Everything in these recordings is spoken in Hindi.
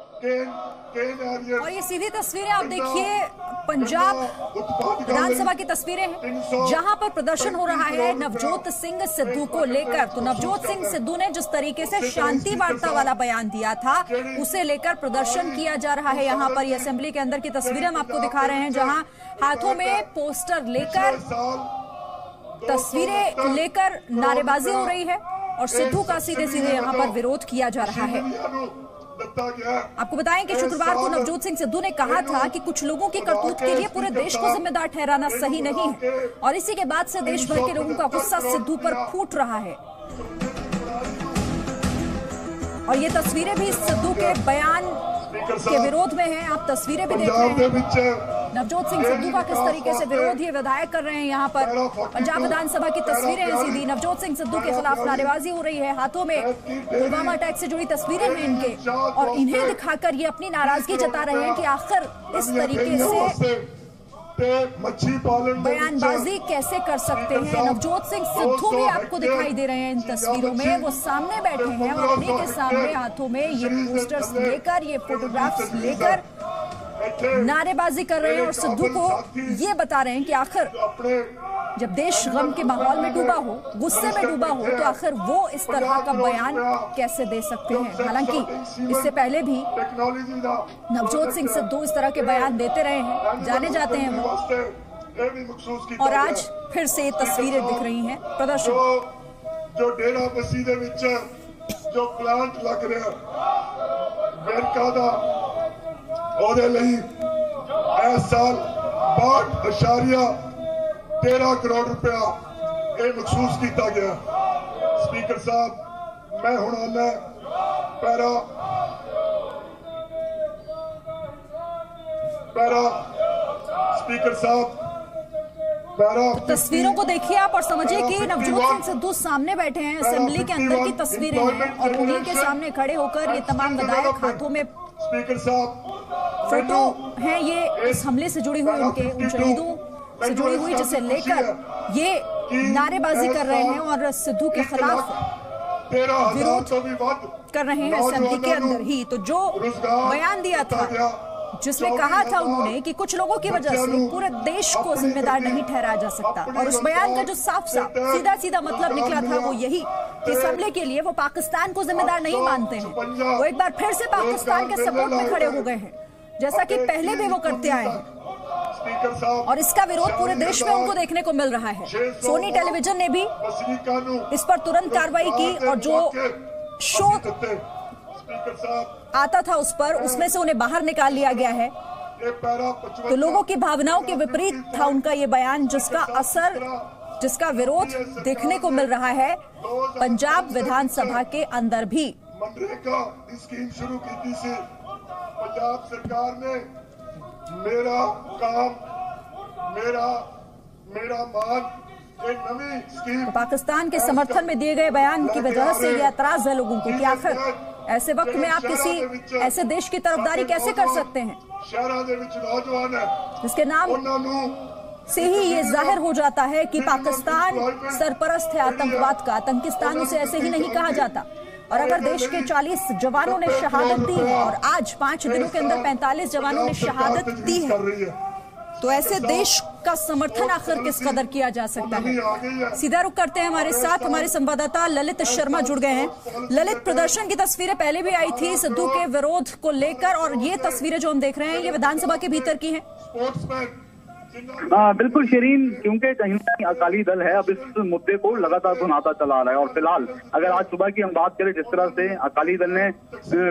और ये सीधी तस्वीरें आप देखिए, पंजाब विधानसभा की तस्वीरें हैं जहां पर प्रदर्शन हो रहा है नवजोत सिंह सिद्धू को लेकर। तो नवजोत सिंह सिद्धू ने जिस तरीके से शांति वार्ता वाला बयान दिया था, उसे लेकर प्रदर्शन किया जा रहा है। यहां पर ये असेंबली के अंदर की तस्वीरें हम आपको दिखा रहे हैं, जहां हाथों में पोस्टर लेकर, तस्वीरें लेकर नारेबाजी हो रही है और सिद्धू का सीधे सीधे यहां पर विरोध किया जा रहा है। आपको बताएं कि शुक्रवार को नवजोत सिंह सिद्धू ने कहा था कि कुछ लोगों की करतूत के लिए पूरे देश को जिम्मेदार ठहराना सही नहीं है, और इसी के बाद से देश भर के लोगों का गुस्सा सिद्धू पर फूट रहा है। और ये तस्वीरें भी सिद्धू के बयान के विरोध में हैं। आप तस्वीरें भी देख रहे हैं नवजोत सिंह सिद्धू का किस तरीके से विरोध ये विधायक कर रहे हैं। यहाँ पर पंजाब विधानसभा की तस्वीरें हैं सीधी, नवजोत सिंह सिद्धू के खिलाफ नारेबाजी हो रही है, हाथों में पुलवामा अटैक से जुड़ी तस्वीरें हैं इनके, और इन्हें दिखाकर ये अपनी नाराजगी जता रहे हैं कि आखिर इस तरीके से बयानबाजी कैसे कर सकते हैं। नवजोत सिंह सिद्धू भी आपको दिखाई दे रहे हैं इन तस्वीरों में, वो सामने बैठे हैं और उन्हीं के सामने हाथों में ये पोस्टर्स लेकर, ये फोटोग्राफ्स लेकर नारेबाजी कर रहे हैं और सिद्धू को ये बता रहे हैं कि आखिर जब देश गम के माहौल में डूबा हो, गुस्से में डूबा हो, तो आखिर वो इस तरह का बयान कैसे दे सकते हैं। हालांकि इससे पहले भी नवजोत सिंह सिद्धू इस तरह के बयान देते रहे हैं, जाने जाते हैं वो, और आज फिर से तस्वीरें दिख रही हैं प्रदर्शन। जो डेरा बसी दे विच जो प्लांट लग रहा बैंक दा ਉਹਦੇ ਲਈ ਇਸ ਸਾਲ 62.13 ਕਰੋੜ ਰੁਪਇਆ ਇਹ ਮਖਸੂਸ ਕੀਤਾ ਗਿਆ। ਸਪੀਕਰ ਸਾਹਿਬ, ਮੈਂ ਹੁਣ ਆਨਾ पैरा स्पीकर साहब, तस्वीरों को देखिए आप और समझिए कि नवजोत सिंह सिद्धू सामने बैठे हैं, असेंबली के अंदर की तस्वीरें हैं, और उन्हीं के सामने खड़े होकर ये तमाम विधायक हाथों में स्पीकर साहब फोटो हैं, ये इस हमले से जुड़ी हुई, उनके उन शहीदों से जुड़ी हुई, जिसे लेकर ये नारेबाजी कर रहे हैं और सिद्धू के खिलाफ विरोध कर रहे हैं असेंबली के अंदर ही। तो जो बयान दिया था, जिसमें कहा था उन्होंने कि कुछ लोगों की वजह से पूरे देश को जिम्मेदार नहीं ठहराया जा सकता, और उस बयान का जो साफ साफ सीधा सीधा मतलब निकला था वो यही कि इस हमले के लिए वो पाकिस्तान को जिम्मेदार नहीं मानते हैं। वो एक बार फिर से पाकिस्तान के सपोर्ट में खड़े हो गए हैं, जैसा कि पहले भी वो करते आए हैं, और इसका विरोध पूरे देश में उनको देखने को मिल रहा है। सोनी टेलीविजन ने भी इस पर तुरंत कार्रवाई की, और जो शो आता था उस पर, उसमें से उन्हें बाहर निकाल लिया गया है। तो लोगों की भावनाओं के विपरीत था उनका ये बयान, जिसका असर, जिसका विरोध देखने को मिल रहा है पंजाब विधानसभा के अंदर भी। मनरेगा स्कीम शुरू की थी पंजाब सरकार ने, मेरा काम मेरा मान, एक नवी स्कीम। पाकिस्तान के समर्थन में दिए गए बयान की वजह से ये एतराज है लोगों को कि आखिर ऐसे वक्त में आप किसी ऐसे देश की तरफदारी कैसे कर सकते हैं जिसके नाम से ही ये जाहिर हो जाता है कि पाकिस्तान सरपरस्त है आतंकवाद का। आतंकिस्तान उसे ऐसे ही नहीं कहा जाता। और अगर देश के 40 जवानों ने शहादत दी है, और आज 5 दिनों के अंदर 45 जवानों ने शहादत दी है, तो ऐसे देश का समर्थन आखिर किस कदर किया जा सकता है। सीधा रुख करते हैं, हमारे साथ हमारे संवाददाता ललित शर्मा जुड़ गए हैं। ललित, प्रदर्शन की तस्वीरें पहले भी आई थी सिद्धू के विरोध को लेकर, और ये तस्वीरें जो हम देख रहे हैं ये विधानसभा के भीतर की हैं। बिल्कुल शरीन, क्योंकि कहीं ना कहीं अकाली दल है अब इस मुद्दे को लगातार सुनाता चला रहा है। और फिलहाल अगर आज सुबह की हम बात करें, जिस तरह से अकाली दल ने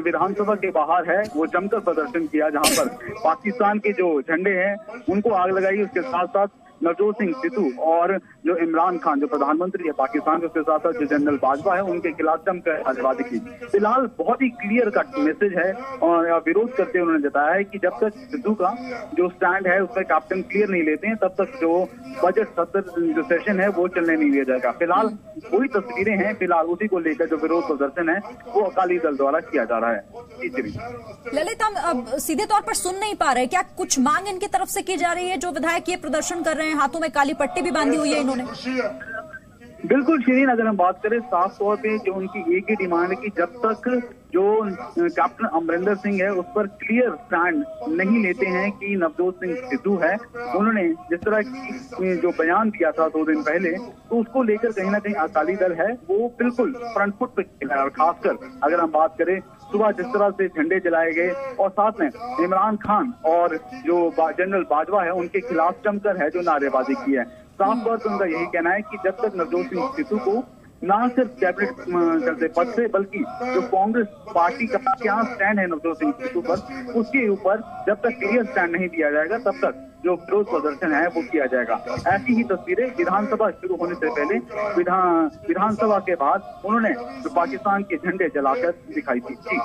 विधानसभा के बाहर है वो जमकर प्रदर्शन किया, जहां पर पाकिस्तान के जो झंडे हैं उनको आग लगाई, उसके साथ साथ नवजोत सिंह सिद्धू और जो इमरान खान जो प्रधानमंत्री है पाकिस्तान के, उसके साथ साथ जो जनरल बाजवा है उनके खिलाफ जमकर नारेबाजी की। फिलहाल बहुत ही क्लियर कट मैसेज है और विरोध करते हुए उन्होंने बताया है कि जब तक सिद्धू का जो स्टैंड है उसका कैप्टन क्लियर नहीं लेते हैं, तब तक जो बजट सत्र जो सेशन है वो चलने नहीं दिया जाएगा। फिलहाल वही तस्वीरें हैं, फिलहाल उसी को लेकर जो विरोध प्रदर्शन है वो अकाली दल द्वारा किया जा रहा है। ललित, हम अब सीधे तौर पर सुन नहीं पा रहे, क्या कुछ मांग इनकी तरफ से की जा रही है? जो विधायक ये प्रदर्शन कर रहे हैं, हाथों में काली पट्टी भी बांधी हुई है इन्होंने। बिल्कुल शिरीन, अगर हम बात करें साफ तौर पे जो उनकी एक ही डिमांड है कि जब तक जो कैप्टन अमरिंदर सिंह है उस पर क्लियर स्टैंड नहीं लेते हैं कि नवजोत सिंह सिद्धू है। उन्होंने जिस तरह की जो बयान दिया था 2 दिन पहले, तो उसको लेकर कहीं ना कहीं अकाली दल है वो बिल्कुल फ्रंट फुट पे खेला है। और खासकर अगर हम बात करें सुबह जिस तरह से झंडे जलाए गए और साथ में इमरान खान और जो जनरल बाजवा है उनके खिलाफ जमकर है जो नारेबाजी की है। साफ तौर पर उनका यही कहना है कि जब तक नवजोत सिंह सिद्धू को ना सिर्फ कैबिनेट चलते पद से बल्कि जो कांग्रेस पार्टी का क्या स्टैंड है नवजोत सिंह सिद्धू पर, उसके ऊपर जब तक क्लियर स्टैंड नहीं दिया जाएगा तब तक जो विरोध प्रदर्शन है वो किया जाएगा। ऐसी ही तस्वीरें विधानसभा शुरू होने से पहले विधानसभा के बाद उन्होंने जो पाकिस्तान के झंडे जलाकर दिखाई थी। जी,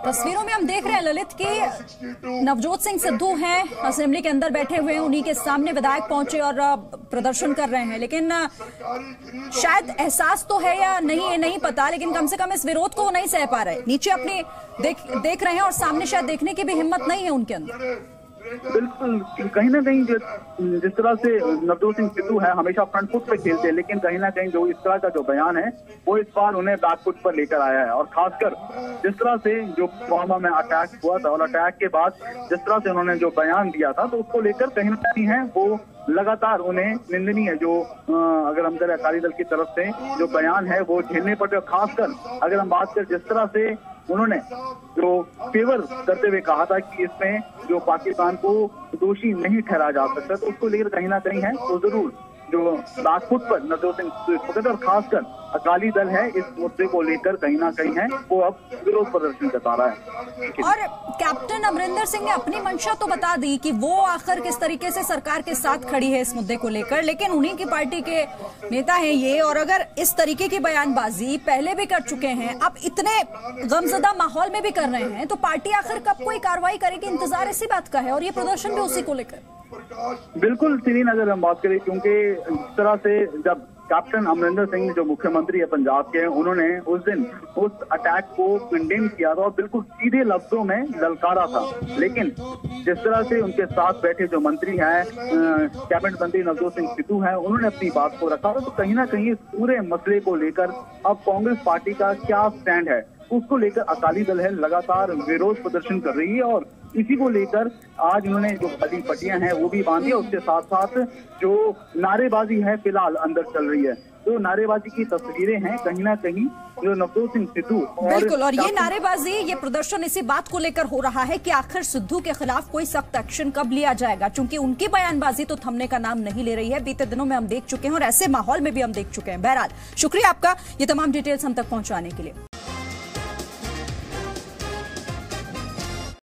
तस्वीरों में हम देख रहे हैं ललित कि नवजोत सिंह सिद्धू हैं असेंबली के अंदर बैठे हुए हैं, उन्हीं के सामने विधायक पहुंचे और प्रदर्शन कर रहे हैं। लेकिन शायद एहसास तो है या नहीं ये नहीं पता, लेकिन कम से कम इस विरोध को वो नहीं सह पा रहे, नीचे अपने देख रहे हैं और सामने शायद देखने की भी हिम्मत नहीं है उनके अंदर। बिल्कुल, कहीं ना कहीं जिस तरह से नवजोत सिंह सिद्धू है हमेशा फ्रंट फुट पे खेलते हैं, लेकिन कहीं ना कहीं जो इस तरह का जो बयान है वो इस बार उन्हें बैक फुट पर लेकर आया है। और खासकर जिस तरह से जो पुलवामा में अटैक हुआ था और अटैक के बाद जिस तरह से उन्होंने जो बयान दिया था, तो उसको लेकर कहीं ना कहीं है वो लगातार उन्हें निंदनीय जो अगर हम करें अकाली दल की तरफ से जो बयान है वो झेलने पड़े। और खासकर अगर हम बात करें जिस तरह से उन्होंने जो फेवर करते हुए कहा था कि इसमें जो पाकिस्तान को दोषी नहीं ठहराया जा सकता, तो उसको लेकर कहीं ना कहीं है तो जरूर जो बैकफुट पर नवजोत सिंह और खासकर अकाली दल है इस मुद्दे को लेकर कहीं ना कहीं है वो अब विरोध प्रदर्शन जता रहा है। और कैप्टन अमरिंदर सिंह ने अपनी मंशा तो बता दी कि वो आखिर किस तरीके से सरकार के साथ खड़ी है इस मुद्दे को लेकर, लेकिन उन्हीं की पार्टी के नेता हैं ये, और अगर इस तरीके की बयानबाजी पहले भी कर चुके हैं, अब इतने गमजदा माहौल में भी कर रहे हैं, तो पार्टी आखिर कब कोई कार्रवाई करेगी, इंतजार इसी बात का है। और ये प्रदर्शन भी उसी को लेकर। बिल्कुल सीरीन, अगर हम बात करें क्योंकि इस तरह से जब कैप्टन अमरिंदर सिंह जो मुख्यमंत्री है पंजाब के, उन्होंने उस दिन उस अटैक को कंडेम किया था और बिल्कुल सीधे लफ्जों में ललकारा था, लेकिन जिस तरह से उनके साथ बैठे जो मंत्री हैं कैबिनेट मंत्री नवजोत सिंह सिद्धू हैं, उन्होंने अपनी बात को रखा, तो कहीं ना कहीं इस पूरे मसले को लेकर अब कांग्रेस पार्टी का क्या स्टैंड है उसको लेकर अकाली दल है लगातार विरोध प्रदर्शन कर रही है। और इसी को लेकर आज उन्होंने जो खाली पट्टियां हैं वो भी बांधी है, उसके साथ साथ जो नारेबाजी है फिलहाल अंदर चल रही है, तो नारेबाजी की तस्वीरें हैं कहीं ना कहीं जो नवजोत सिंह सिद्धू बिल्कुल। और ये नारेबाजी, ये प्रदर्शन इसी बात को लेकर हो रहा है कि आखिर सिद्धू के खिलाफ कोई सख्त एक्शन कब लिया जाएगा, क्योंकि उनकी बयानबाजी तो थमने का नाम नहीं ले रही है। बीते दिनों में हम देख चुके हैं और ऐसे माहौल में भी हम देख चुके हैं। बहरहाल शुक्रिया आपका ये तमाम डिटेल्स हम तक पहुंचाने के लिए।